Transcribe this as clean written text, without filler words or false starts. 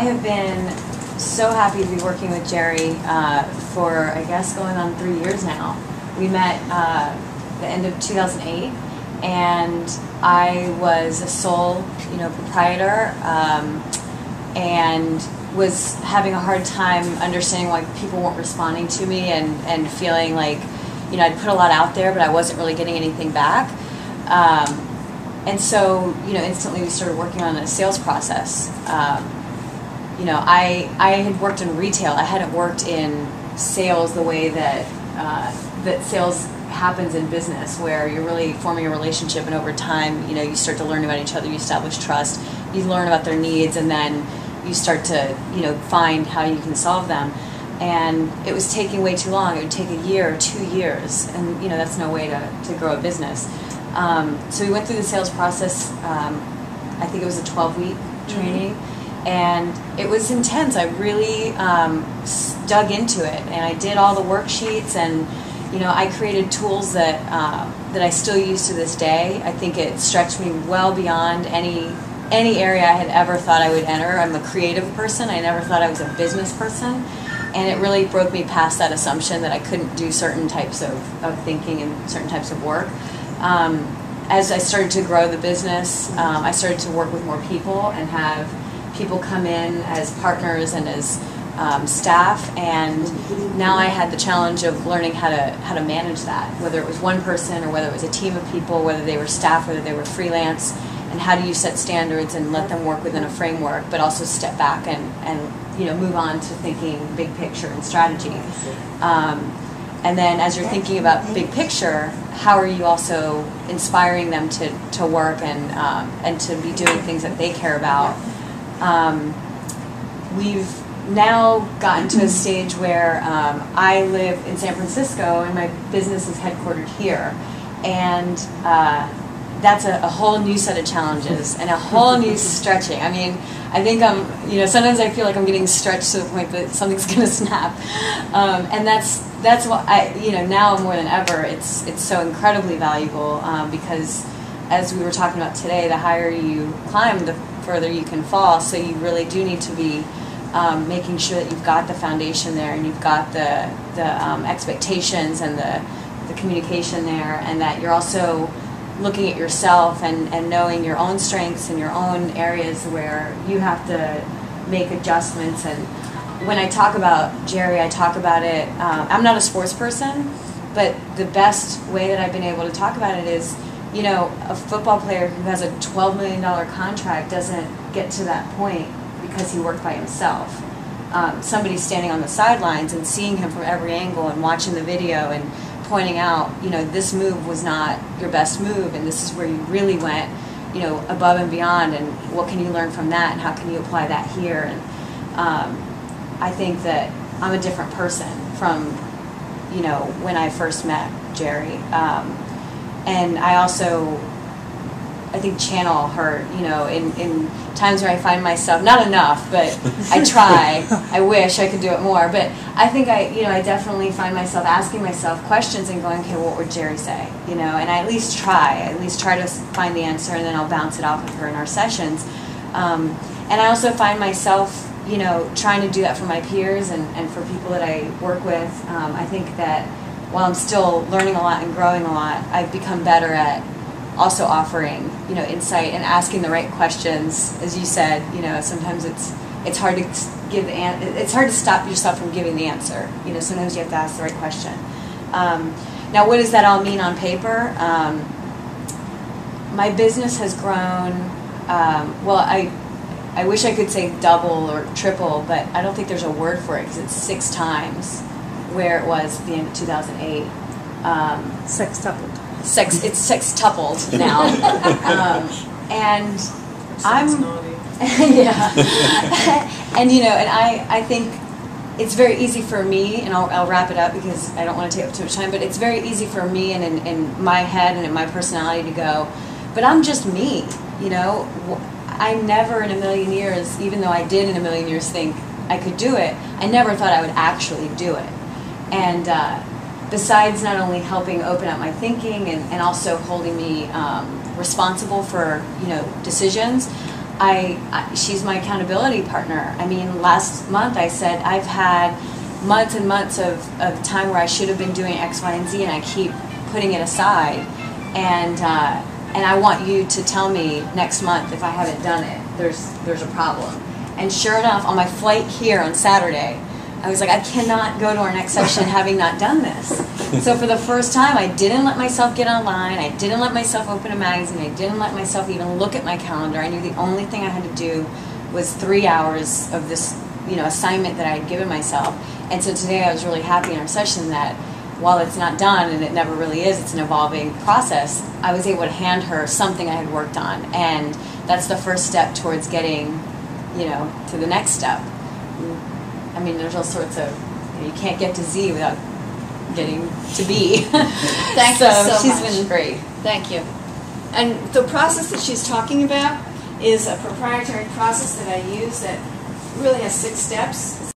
have been so happy to be working with Jeri for, I guess, going on 3 years now. We met the end of 2008, and I was a sole, proprietor, and was having a hard time understanding why people weren't responding to me, and feeling like, I'd put a lot out there, but I wasn't really getting anything back. And so, instantly we started working on a sales process. I had worked in retail. I hadn't worked in sales the way that that sales happens in business, where you're really forming a relationship, and over time, you start to learn about each other, you establish trust, you learn about their needs, and then you start to, find how you can solve them. And it was taking way too long. It would take a year or 2 years, and that's no way to grow a business. So we went through the sales process. I think it was a 12-week training, and it was intense. I really dug into it, and I did all the worksheets, and I created tools that I still use to this day. I think it stretched me well beyond any area I had ever thought I would enter. I'm a creative person. I never thought I was a business person. And it really broke me past that assumption that I couldn't do certain types of thinking and certain types of work. As I started to grow the business, I started to work with more people and have people come in as partners and as staff. And now I had the challenge of learning how to manage that, whether it was one person or whether it was a team of people, whether they were staff, whether they were freelance, and how do you set standards and let them work within a framework, but also step back and move on to thinking big picture and strategy. And then as you're thinking about big picture, how are you also inspiring them to work and to be doing things that they care about? We've now gotten to a stage where I live in San Francisco and my business is headquartered here. And that's a whole new set of challenges and a whole new stretching. I mean, I think sometimes I feel like I'm getting stretched to the point that something's going to snap. And that's what now more than ever, it's so incredibly valuable because, as we were talking about today, the higher you climb, the further you can fall. So you really do need to be making sure that you've got the foundation there, and you've got the expectations and the communication there, and that you're also looking at yourself and knowing your own strengths and your own areas where you have to make adjustments. And when I talk about Jeri, I talk about it, I'm not a sports person, but the best way that I've been able to talk about it is, a football player who has a $12 million contract doesn't get to that point because he worked by himself. Somebody's standing on the sidelines and seeing him from every angle and watching the video and pointing out, this move was not your best move, and this is where you really went, above and beyond, and what can you learn from that, and how can you apply that here? And I think that I'm a different person from, when I first met Jeri. And I also, I think, channel her, in times where I find myself, not enough, but I try, I wish I could do it more, but I think I definitely find myself asking myself questions and going, okay, what would Jeri say, and I at least try to find the answer, and then I'll bounce it off of her in our sessions. And I also find myself, trying to do that for my peers and for people that I work with. I think that while I'm still learning a lot and growing a lot, I've become better at also offering, insight and asking the right questions. As you said, sometimes it's hard to give it's hard to stop yourself from giving the answer. Sometimes you have to ask the right question. Now, what does that all mean on paper? My business has grown. Well, I wish I could say double or triple, but I don't think there's a word for it because it's 6 times where it was at the end of 2008. Sextupled. It's sextupled now. And I'm naughty. yeah. And and I think it's very easy for me, and I'll wrap it up because I don't want to take up too much time, but it's very easy for me and in my head and in my personality to go, but I'm just me, I never in a million years, even though I did in a million years think I could do it, I never thought I would actually do it. And besides not only helping open up my thinking and also holding me responsible for decisions, she's my accountability partner. I mean, last month I said I've had months and months of time where I should have been doing X, Y, and Z, and I keep putting it aside. And I want you to tell me next month if I haven't done it. There's a problem. And sure enough, on my flight here on Saturday, I was like, I cannot go to our next session having not done this. So for the first time, I didn't let myself get online. I didn't let myself open a magazine. I didn't let myself even look at my calendar. I knew the only thing I had to do was 3 hours of this, assignment that I had given myself. And so today I was really happy in our session that while it's not done, and it never really is, it's an evolving process, I was able to hand her something I had worked on. And that's the first step towards getting, to the next step. I mean, there's all sorts of, you can't get to Z without getting to B. Thank you so much. She's been great. Thank you. And the process that she's talking about is a proprietary process that I use that really has 6 steps.